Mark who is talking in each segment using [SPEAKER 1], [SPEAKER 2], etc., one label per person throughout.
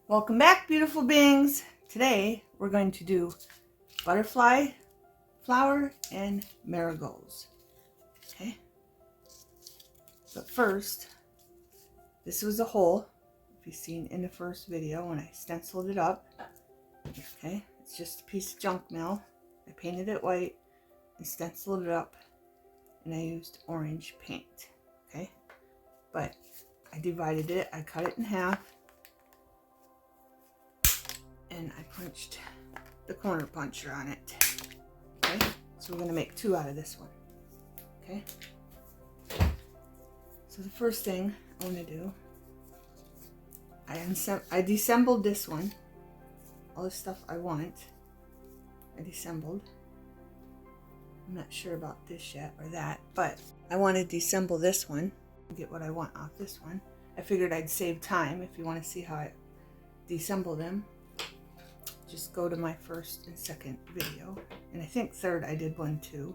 [SPEAKER 1] Welcome back, beautiful beings. Today we're going to do butterfly flower and marigolds. Okay, but first, this was a hole, if you've seen in the first video when I stenciled it up. Okay, it's just a piece of junk mail. I painted it white and stenciled it up, and I used orange paint. Okay, but I divided it, I cut it in half, and I punched the corner puncher on it. Okay, so we're going to make two out of this one. Okay, so the first thing I want to do, I disassembled this one. All the stuff I want, I disassembled. I'm not sure about this yet or that, but I want to disassemble this one and get what I want off this one. I figured I'd save time. If you want to see how I disassemble them, just go to my first and second video, and I think third I did one too.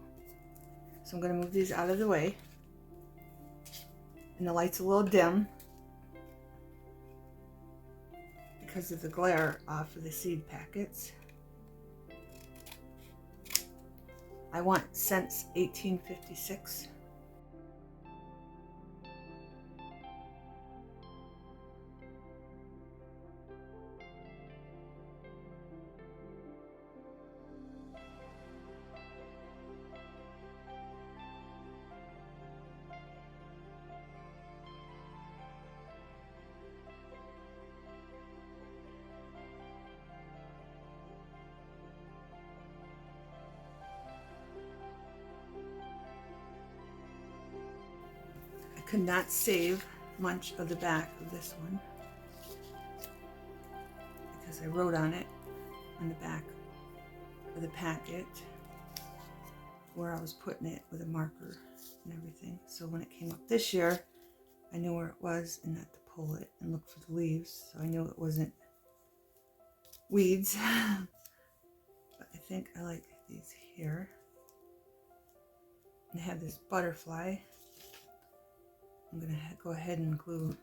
[SPEAKER 1] So I'm going to move these out of the way, and the light's a little dim because of the glare off of the seed packets. I want since 1856. Could not save much of the back of this one because I wrote on it on the back of the packet where I was putting it with a marker and everything. So when it came up this year, I knew where it was and not to pull it and look for the leaves. So I knew it wasn't weeds. But I think I like these here. And I have this butterfly. I'm going to go ahead and glue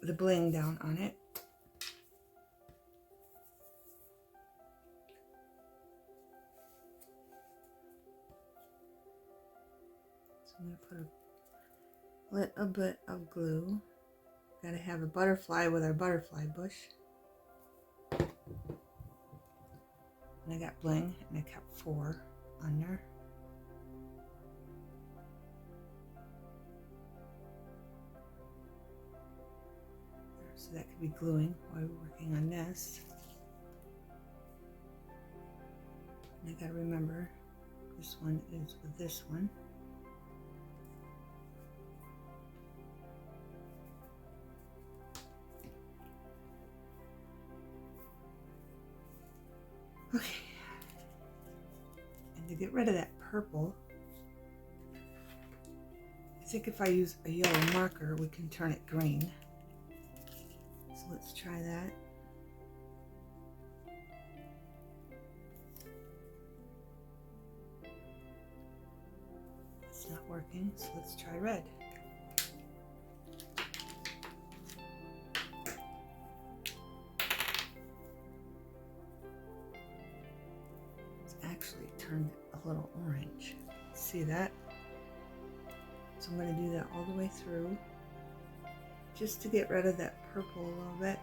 [SPEAKER 1] the bling down on it. So I'm going to put a little bit of glue. Got to have a butterfly with our butterfly bush. And I got bling, and I kept 4 on there. So that could be gluing while we're working on this. And I gotta remember, this one is with this one. Okay. And to get rid of that purple, I think if I use a yellow marker, we can turn it green. So let's try that. It's not working, so let's try red. It's actually turned a little orange. See that? So I'm going to do that all the way through, just to get rid of that purple a little bit.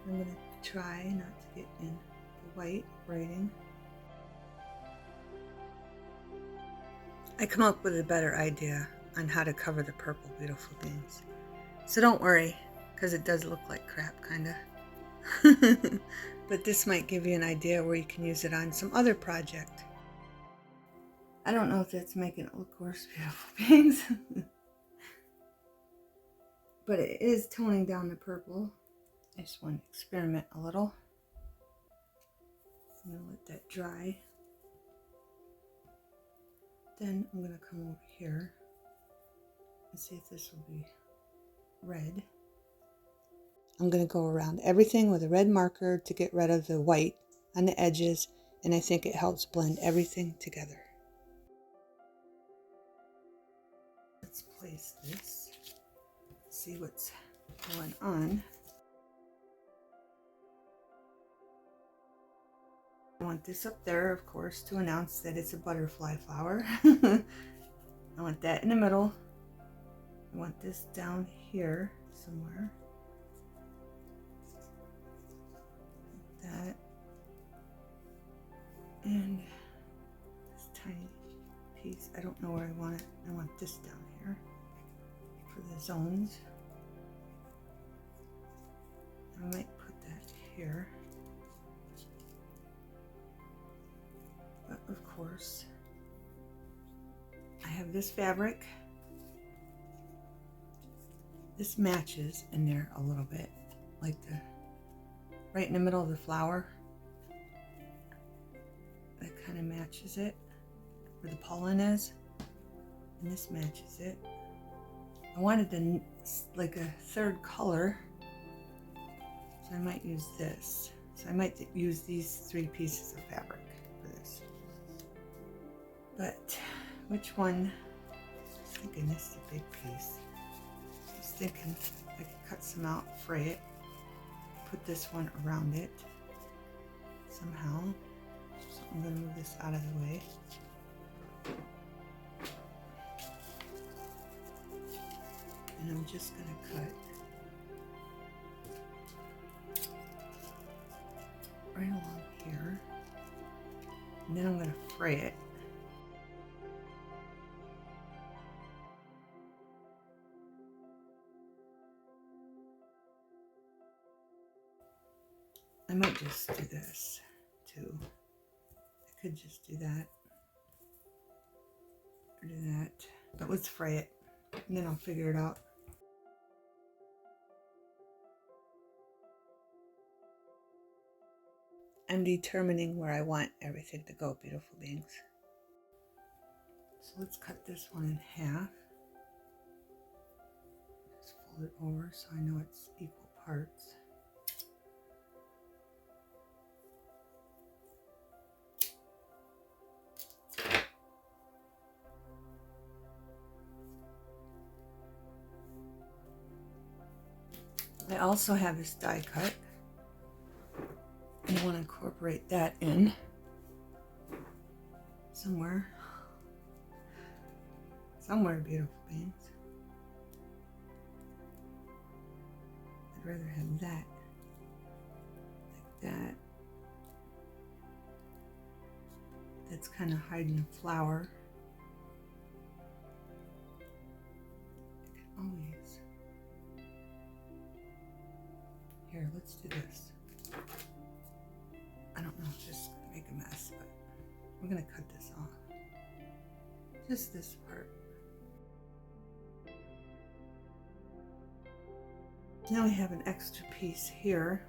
[SPEAKER 1] I'm going to try not to get in the white writing. I come up with a better idea on how to cover the purple, beautiful beings. So don't worry, because it does look like crap, kind of. But this might give you an idea where you can use it on some other project. I don't know if that's making it look worse, beautiful beings. But it is toning down the purple. I just want to experiment a little. I'm going to let that dry. Then I'm going to come over here and see if this will be red. I'm going to go around everything with a red marker to get rid of the white on the edges, and I think it helps blend everything together. Let's place this see what's going on. I want this up there, of course, to announce that it's a butterfly flower. I want that in the middle. I want this down here somewhere. That. And this tiny piece, I don't know where I want it. I want this down here for the zones. I might put that here. But of course, I have this fabric. This matches in there a little bit, like the right in the middle of the flower. That kind of matches it, where the pollen is, and this matches it. I wanted like a third color, so I might use this. So I might use these 3 pieces of fabric for this. But which one? I was thinking this is a big piece. I was thinking I could cut some out, fray it, put this one around it somehow. So I'm going to move this out of the way. And I'm just going to cut right along here. And then I'm going to fray it. I might just do this too. I could just do that or do that, but let's fray it and then I'll figure it out. I'm determining where I want everything to go, beautiful beings. So let's cut this one in half. Just fold it over so I know it's equal parts. I also have this die cut, and I want to incorporate that in somewhere, beautiful beings. I'd rather have that, like that. That's kind of hiding the flower. I can always. Here, let's do this. I don't know if this is going to make a mess, but we're going to cut this off. Just this part. Now we have an extra piece here.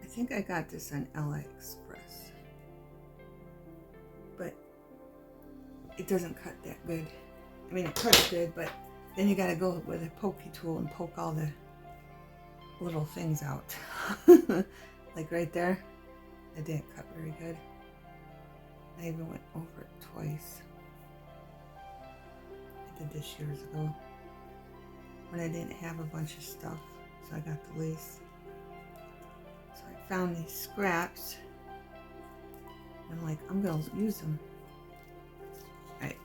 [SPEAKER 1] I think I got this on AliExpress, but it doesn't cut that good. I mean, it cuts good, but then you gotta go with a pokey tool and poke all the little things out. Like right there, it didn't cut very good. I even went over it twice. I did this years ago when I didn't have a bunch of stuff, so I got the lace. So I found these scraps, and I'm like, I'm gonna use them. Right,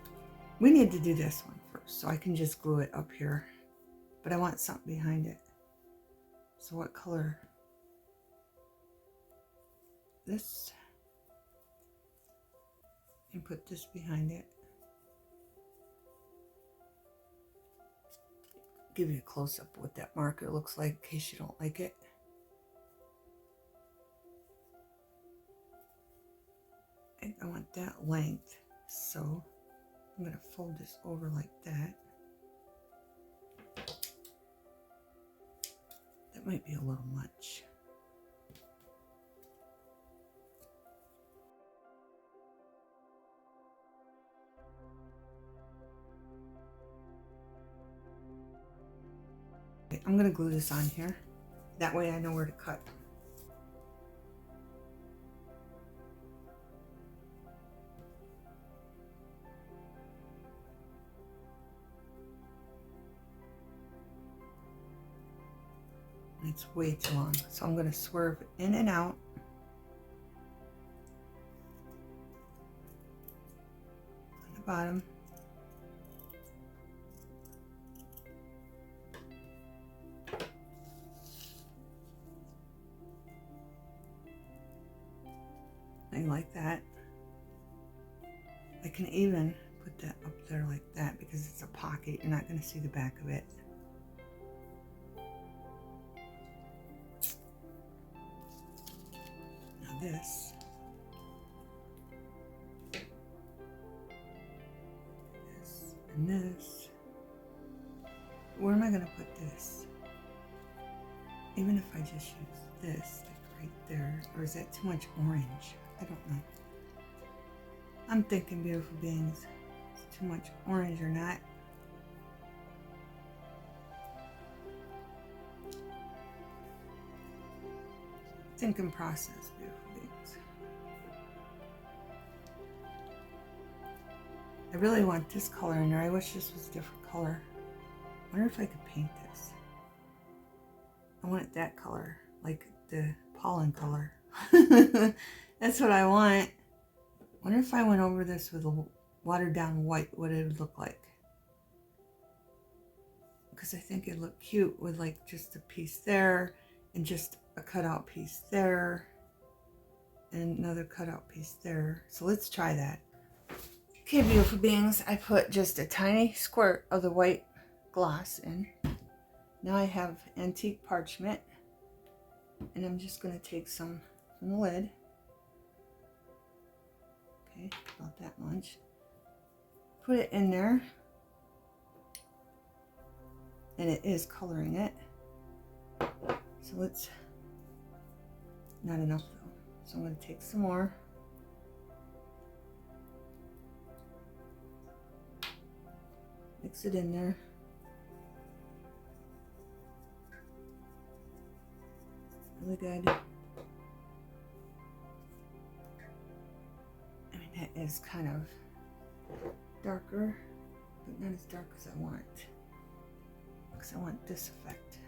[SPEAKER 1] we need to do this one first, so I can just glue it up here, but I want something behind it. So what color? This, and put this behind it. Give you a close-up of what that marker looks like in case you don't like it. And I want that length, so I'm going to fold this over like that. That might be a little much. Okay, I'm going to glue this on here. That way I know where to cut. it's way too long. So I'm going to swerve in and out. On the bottom. Like that. I can even put that up there like that because it's a pocket. You're not going to see the back of it. Now this. This and this. Where am I going to put this? Even if I just use this, like right there, or is that too much orange? I don't know. I'm thinking, beautiful beings, it's too much orange or not. Thinking process, beautiful beings. I really want this color in there. I wish this was a different color. I wonder if I could paint this. I want it that color, like the pollen color. That's what I want. Wonder if I went over this with a watered down white, what it would look like. Because I think it'd look cute with like just a piece there and just a cutout piece there and another cutout piece there. So let's try that. Okay, beautiful beings, I put just a tiny squirt of the white gloss in. Now I have antique parchment, and I'm just going to take some from the lid. Okay, about that much. Put it in there, and it is coloring it. So let's, not enough though. So I'm going to take some more. Mix it in there. Really good. I mean, that is kind of darker, but not as dark as I want. Because I want this effect.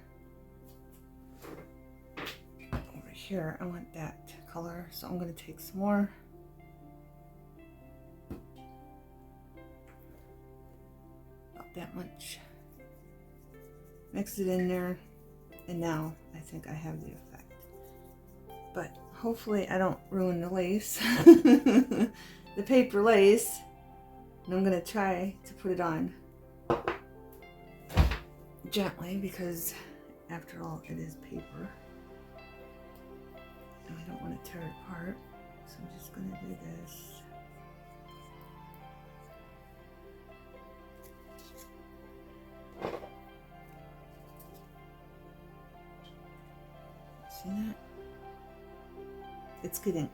[SPEAKER 1] Over here, I want that color, so I'm going to take some more. About that much. Mix it in there, and now I think I have the effect. But hopefully I don't ruin the lace, the paper lace. And I'm going to try to put it on gently because after all it is paper. And I don't want to tear it apart. So I'm just going to do this. See that?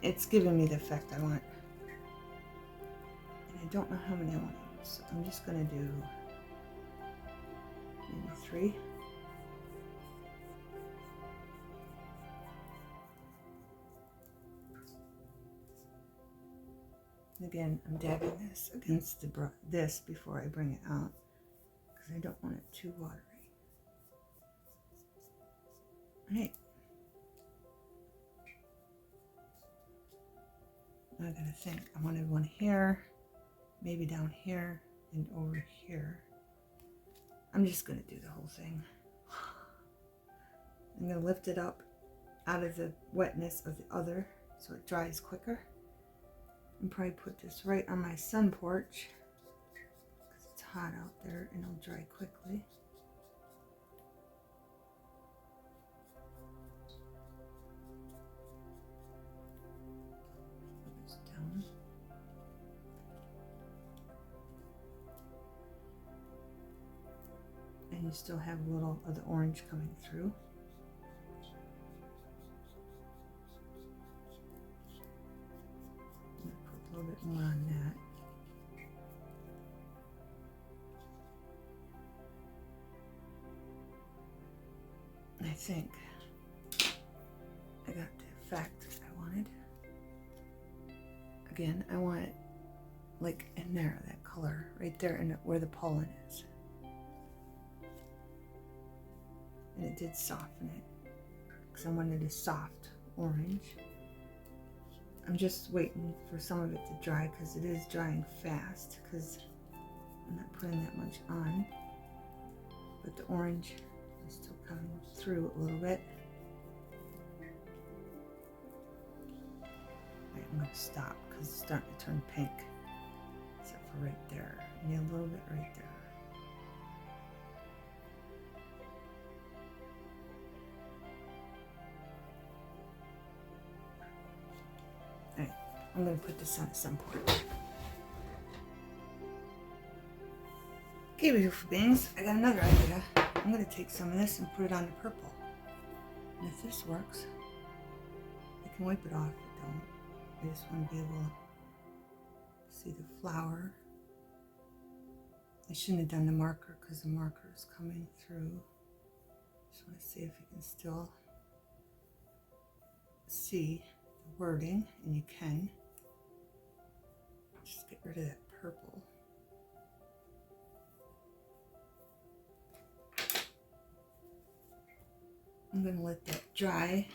[SPEAKER 1] It's giving me the effect I want. And I don't know how many I want to use. So I'm just going to do maybe 3. And again, I'm dabbing this against this before I bring it out because I don't want it too watery. Alright. I gotta think. I wanted one here, maybe down here, and over here. I'm just gonna do the whole thing. I'm gonna lift it up out of the wetness of the other so it dries quicker. And probably put this right on my sun porch because it's hot out there and it'll dry quickly. Down. And you still have a little of the orange coming through. I'm going to put a little bit more on that. I think I got the effect I wanted. Again, I want it like in there, that color right there, and where the pollen is. And it did soften it. because I wanted a soft orange. I'm just waiting for some of it to dry because it is drying fast because I'm not putting that much on. But the orange is still coming through a little bit. Right, I'm going to stop because it's starting to turn pink. Except for right there. And a little bit right there. Alright, I'm going to put this on at some point. Okay, beautiful beings, I got another idea. I'm going to take some of this and put it on the purple. And if this works, I can wipe it off if it don't. I just want to be able to see the flower. I shouldn't have done the marker because the marker is coming through. Just want to see if you can still see the wording, and you can. Just get rid of that purple. I'm going to let that dry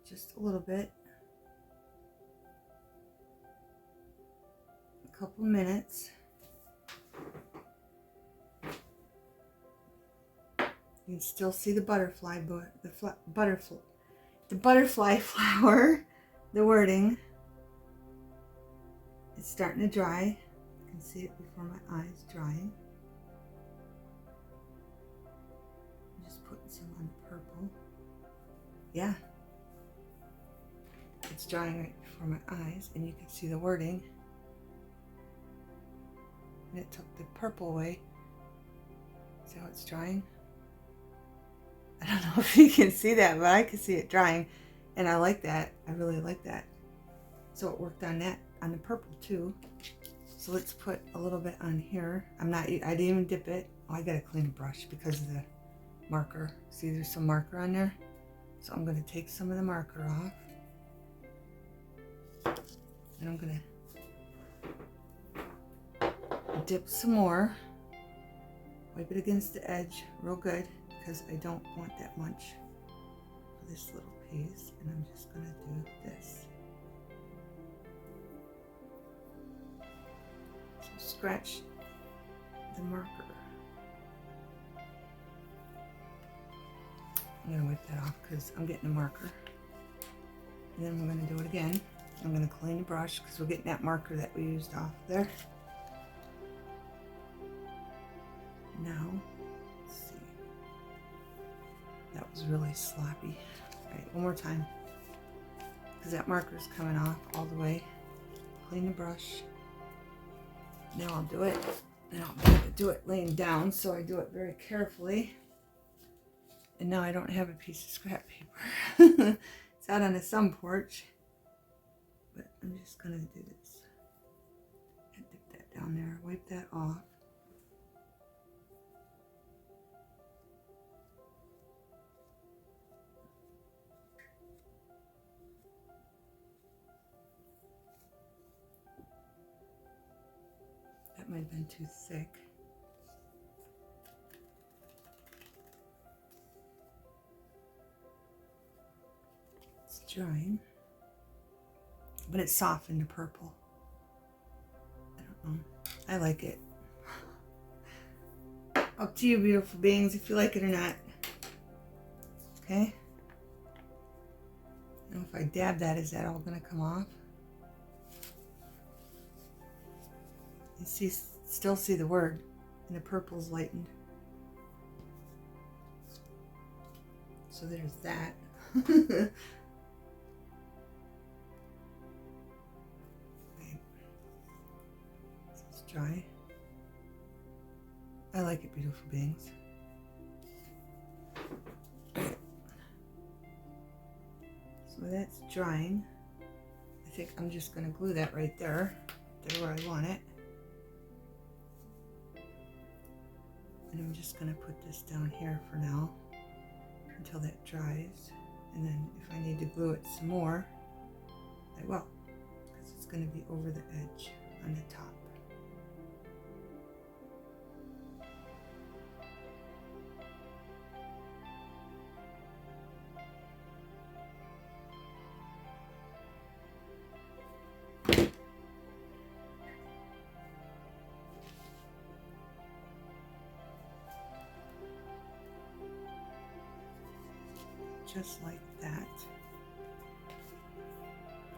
[SPEAKER 1] just a little bit. A couple minutes. You can still see the butterfly, the butterfly flower, the wording. It's starting to dry. You can see it before my eyes drying. Putting some on the purple. Yeah. It's drying right before my eyes, and you can see the wording. And it took the purple away. See how it's drying? I don't know if you can see that, but I can see it drying. And I like that. I really like that. So it worked on that, on the purple too. So let's put a little bit on here. I didn't even dip it. Oh, I gotta clean the brush because of the marker. See, there's some marker on there. So I'm going to take some of the marker off. And I'm going to dip some more. Wipe it against the edge real good because I don't want that much for this little piece. And I'm just going to do this. So scratch the marker. I'm going to wipe that off because I'm getting a marker. And then we're going to do it again. I'm going to clean the brush because we're getting that marker that we used off there. Now, let's see. That was really sloppy. All right, one more time. Because that marker is coming off all the way. Clean the brush. Now I'll do it. And I'll be able to do it laying down, so I do it very carefully. And now I don't have a piece of scrap paper. It's out on the sun porch. But I'm just going to do this. And dip that down there. Wipe that off. That might have been too thick. Drying, but it's softened to purple. I don't know. I like it. Up to you, beautiful beings, if you like it or not. Okay. Now, if I dab that, is that all going to come off? You see, still see the word, and the purple's lightened. So there's that. Dry. I like it, beautiful beings. So that's drying. I think I'm just going to glue that right there where I want it. And I'm just going to put this down here for now until that dries. And then if I need to glue it some more, I will, because it's going to be over the edge on the top. just like that.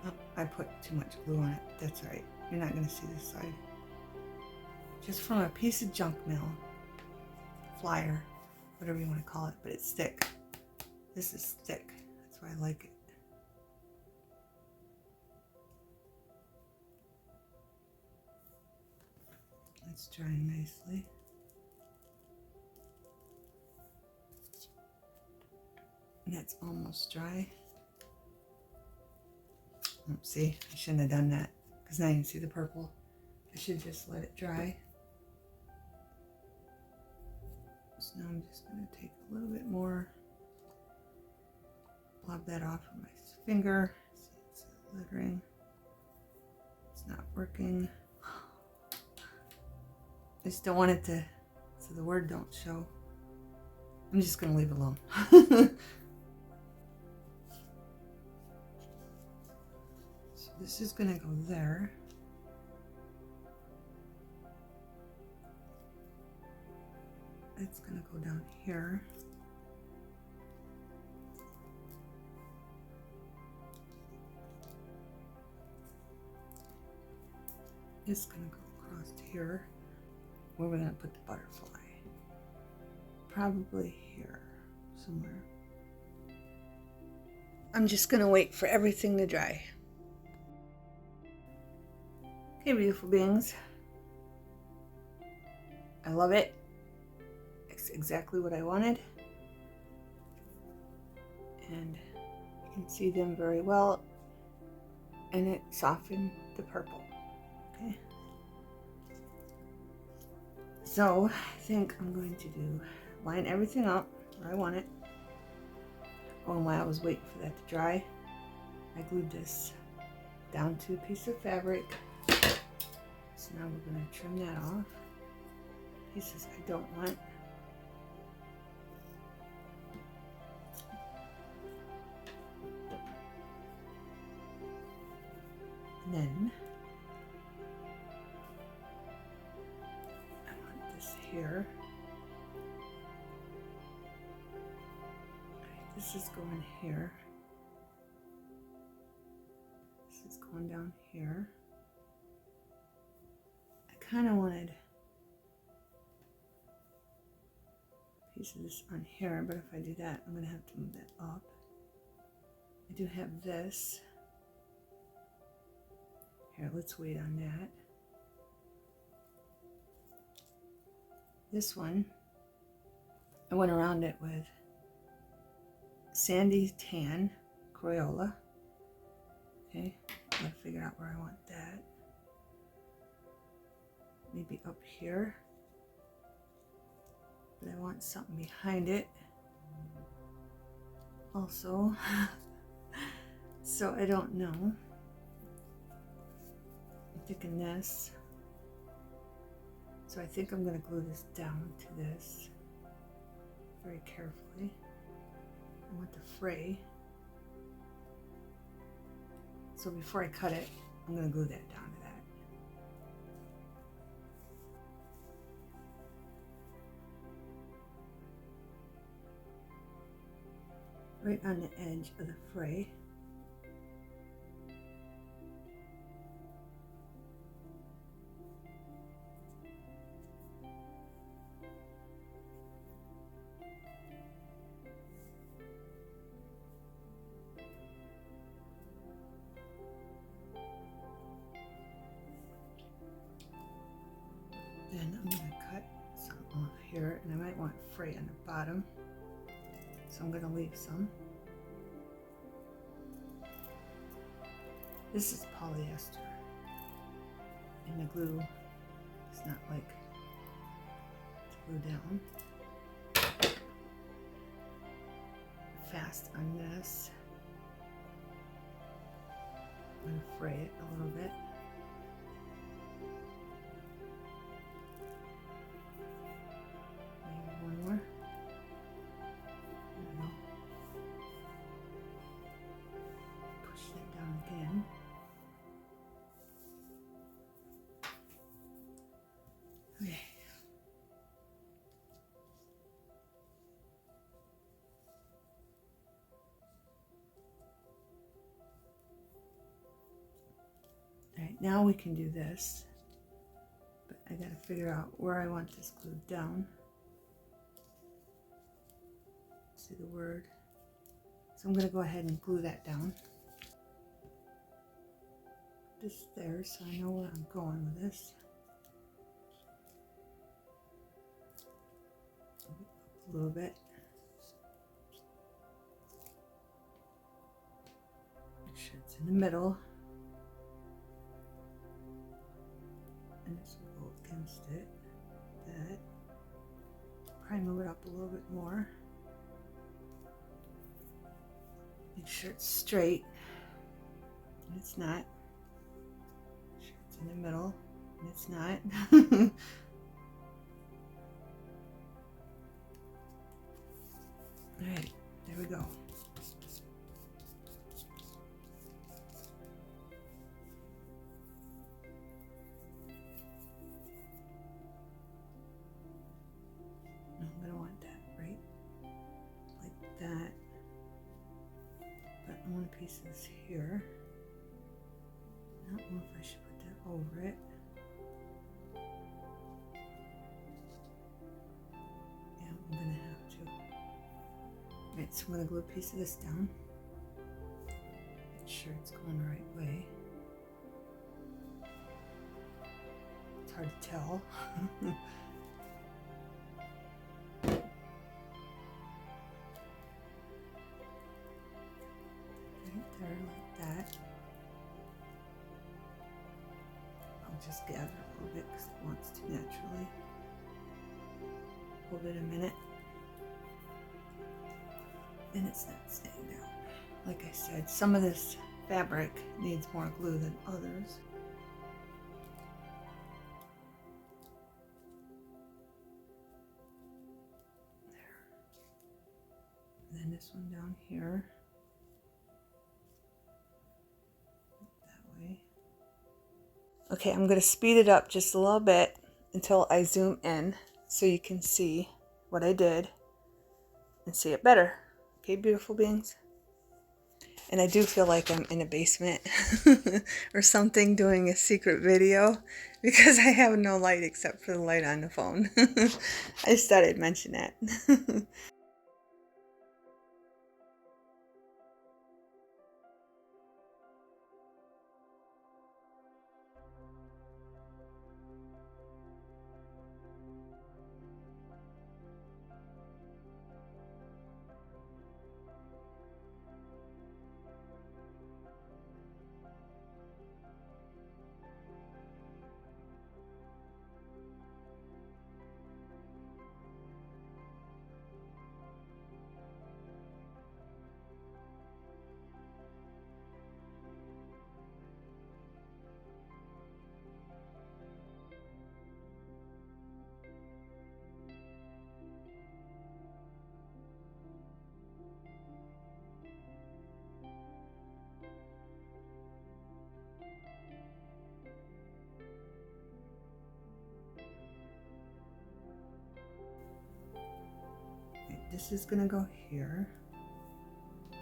[SPEAKER 1] Oh, I put too much glue on it. That's all right. You're not going to see this side. Just from a piece of junk mail, flyer, whatever you want to call it, but it's thick. This is thick. That's why I like it. It's drying nicely. And that's almost dry. Oh, see, I shouldn't have done that because now you can see the purple. I should just let it dry. So now I'm just going to take a little bit more, blob that off with my finger. See, it's glittering. It's not working. I just don't want it to, so the word don't show. I'm just going to leave it alone. So this is going to go there. It's going to go down here. It's going to go across here where we're going to put the butterfly. Probably here somewhere. I'm just going to wait for everything to dry. Okay, beautiful beings. I love it. It's exactly what I wanted. And you can see them very well. And it softened the purple. Okay. So I think I'm going to line everything up where I want it. Oh, and while I was waiting for that to dry, I glued this down to a piece of fabric. So now we're going to trim that off. Pieces I don't want. And then I want this here. Okay, this is going here. This is going down here. I kind of wanted a piece of this on here, but if I do that, I'm going to have to move that up. I do have this. Here, let's wait on that. This one, I went around it with Sandy Tan Crayola. Okay, I'm gonna figure out where I want that. Maybe up here. But I want something behind it also. So I don't know. I'm thinking this. So I think I'm going to glue this down to this very carefully. I want the fray. So before I cut it, I'm going to glue that down to that. Right on the edge of the fray. Then I'm going to cut some off here, and I might want fray on the bottom. So I'm going to leave some. This is polyester, and the glue is not like to glue down. Fast on this. I'm going to fray it a little bit. Maybe one more. There we go. Push that down again. Okay. now we can do this, but I gotta figure out where I want this glued down. See the word? So I'm gonna go ahead and glue that down. This there, so I know where I'm going with this. A little bit. Make sure it's in the middle. And this will go against it. That. Probably move it up a little bit more. Make sure it's straight. And it's not. Make sure it's in the middle. And it's not. Alright, there we go. I'm going to want that right like that. But I want a piece of this here. I don't know if I should put that over it. Yeah, I'm going to have to. Alright, so I'm going to glue a piece of this down. Make sure it's going the right way. It's hard to tell. Right there, like that. I'll just gather a little bit because it wants to naturally. Hold it a minute. And it's not staying down. Like I said, some of this fabric needs more glue than others. There. And then this one down here. That way. Okay, I'm going to speed it up just a little bit until I zoom in so you can see what I did and see it better. Okay, beautiful beings. And I do feel like I'm in a basement or something doing a secret video because I have no light except for the light on the phone. I just thought I'd mention that. This is gonna go here.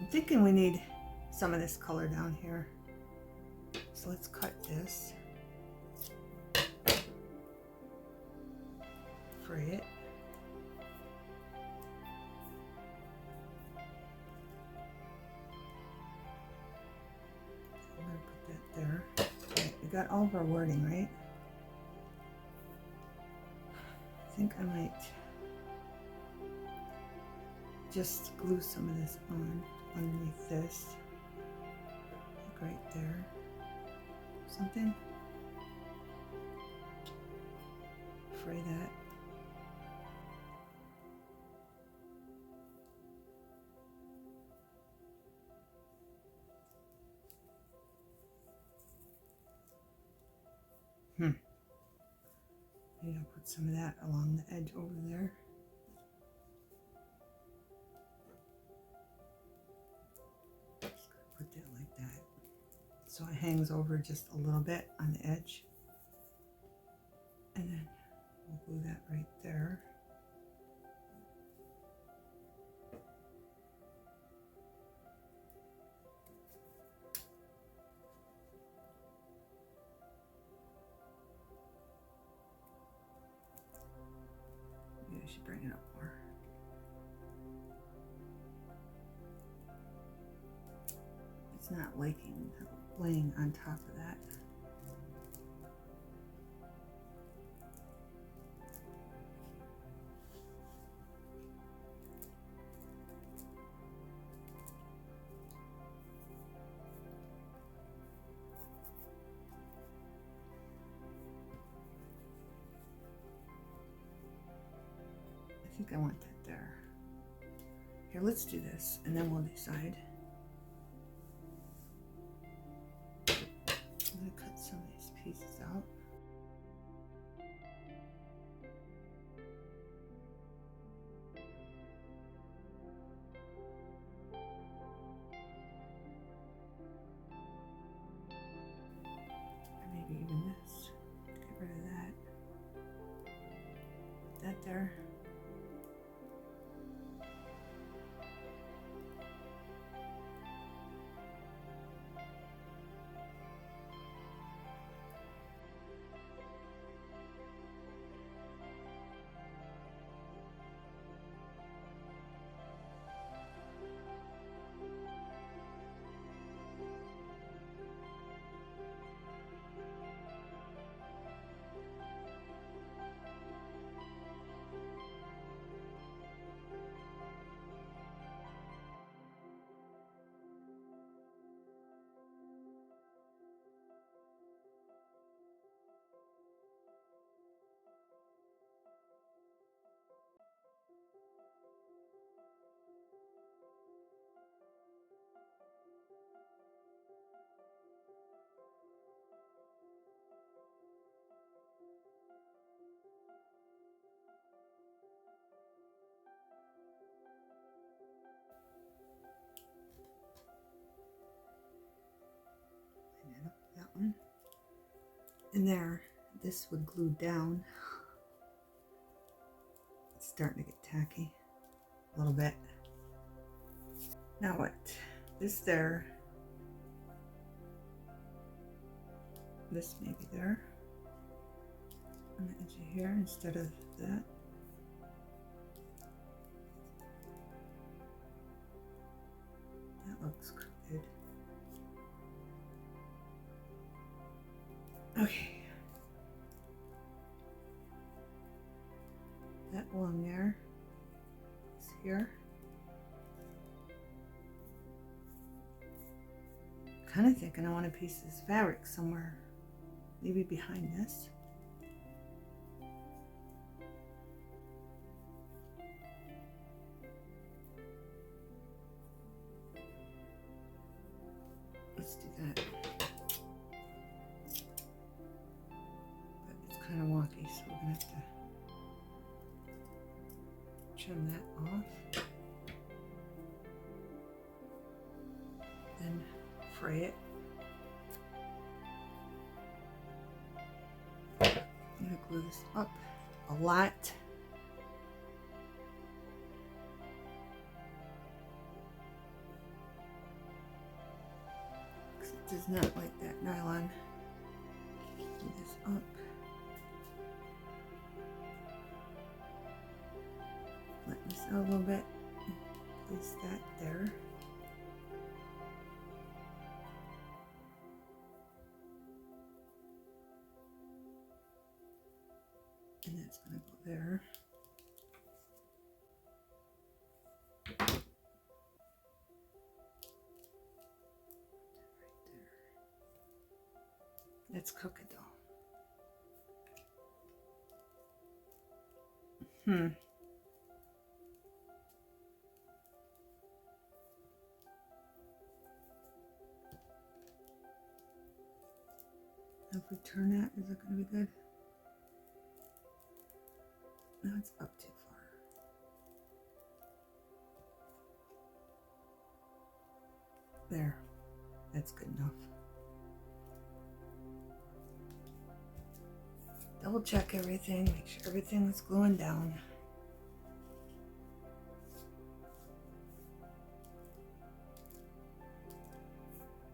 [SPEAKER 1] I'm thinking we need some of this color down here. So let's cut this. Fray it. I'm gonna put that there. Okay, we got all of our wording, right? I think I might just glue some of this on underneath this, like right there, something. Fray that. Maybe I'll put some of that along the edge over there. Just gonna put that like that. So it hangs over just a little bit on the edge. And then we'll glue that right there. should bring it up more. It's not liking laying on top of that. I think I want that there. Here, let's do this and then we'll decide. I'm going to cut some of these pieces out. Or maybe even this. Get rid of that. Put that there. That one. And there, this would glue down. It's starting to get tacky a little bit. Now what? This there. This maybe there. On the edge of here instead of that. That looks crooked. Okay. That along there is here. Kind of thinking I want a piece of this fabric somewhere, maybe behind this. Let's do that. But it's kind of wonky, so we're gonna have to trim that off. Then fray it. I'm gonna glue this up a lot. Because it does not like that nylon. Glue this up. Flatten this out a little bit. Place that there. And that's going to go there. Right there. Let's cook it though. If we turn that, is it going to be good? No, it's up too far. There. That's good enough. Double check everything, make sure everything is gluing down.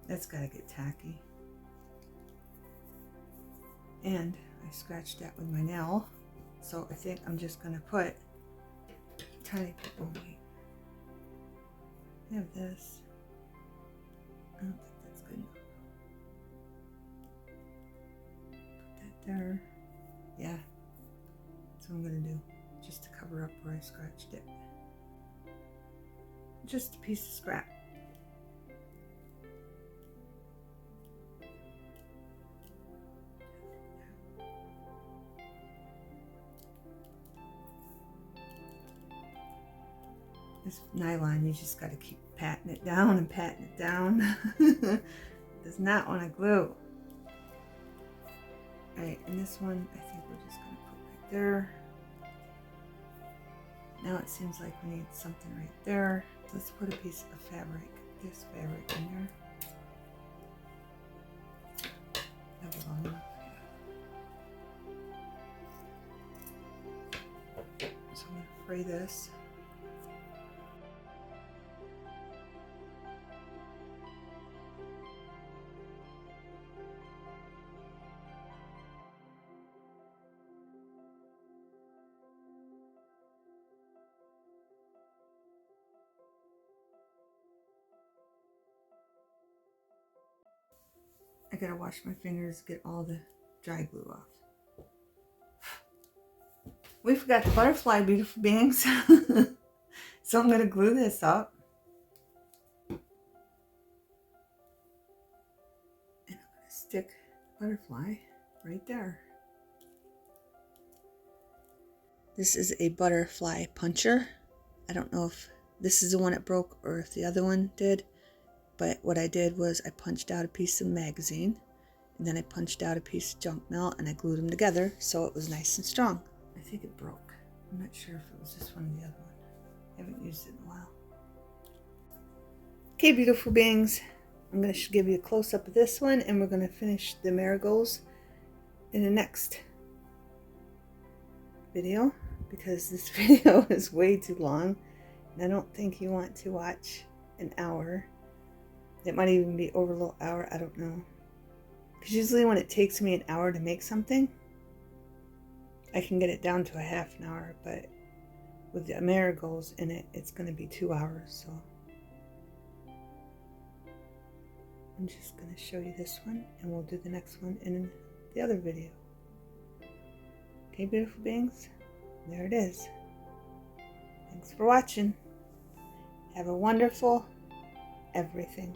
[SPEAKER 1] That's got to get tacky. And I scratched that with my nail. So I think I'm just going to put tiny bit. Oh wait. I have this. I don't think that's good enough. Put that there. Yeah. That's what I'm gonna do. Just to cover up where I scratched it. Just a piece of scrap. This nylon, you just got to keep patting it down and patting it down. Does not want to glue. Alright, and this one I think we're just going to put right there. Now it seems like we need something right there. Let's put a piece of fabric, this fabric in there. That'll be long enough. So I'm going to fray this. I gotta wash my fingers, get all the dry glue off. We forgot the butterfly, beautiful beings. So I'm gonna glue this up. And I'm gonna stick the butterfly right there. This is a butterfly puncher. I don't know if this is the one that broke or if the other one did. But what I did was I punched out a piece of magazine, and then I punched out a piece of junk mail, and I glued them together so it was nice and strong. I think it broke. I'm not sure if it was this one or the other one. I haven't used it in a while. Okay, beautiful beings. I'm going to give you a close-up of this one, and we're going to finish the marigolds in the next video, because this video is way too long, and I don't think you want to watch an hour. It might even be over a little hour, I don't know. Because usually when it takes me an hour to make something, I can get it down to a half an hour, but with the marigolds in it, it's going to be 2 hours, so. I'm just going to show you this one, and we'll do the next one in the other video. Okay, beautiful beings, there it is. Thanks for watching. Have a wonderful everything.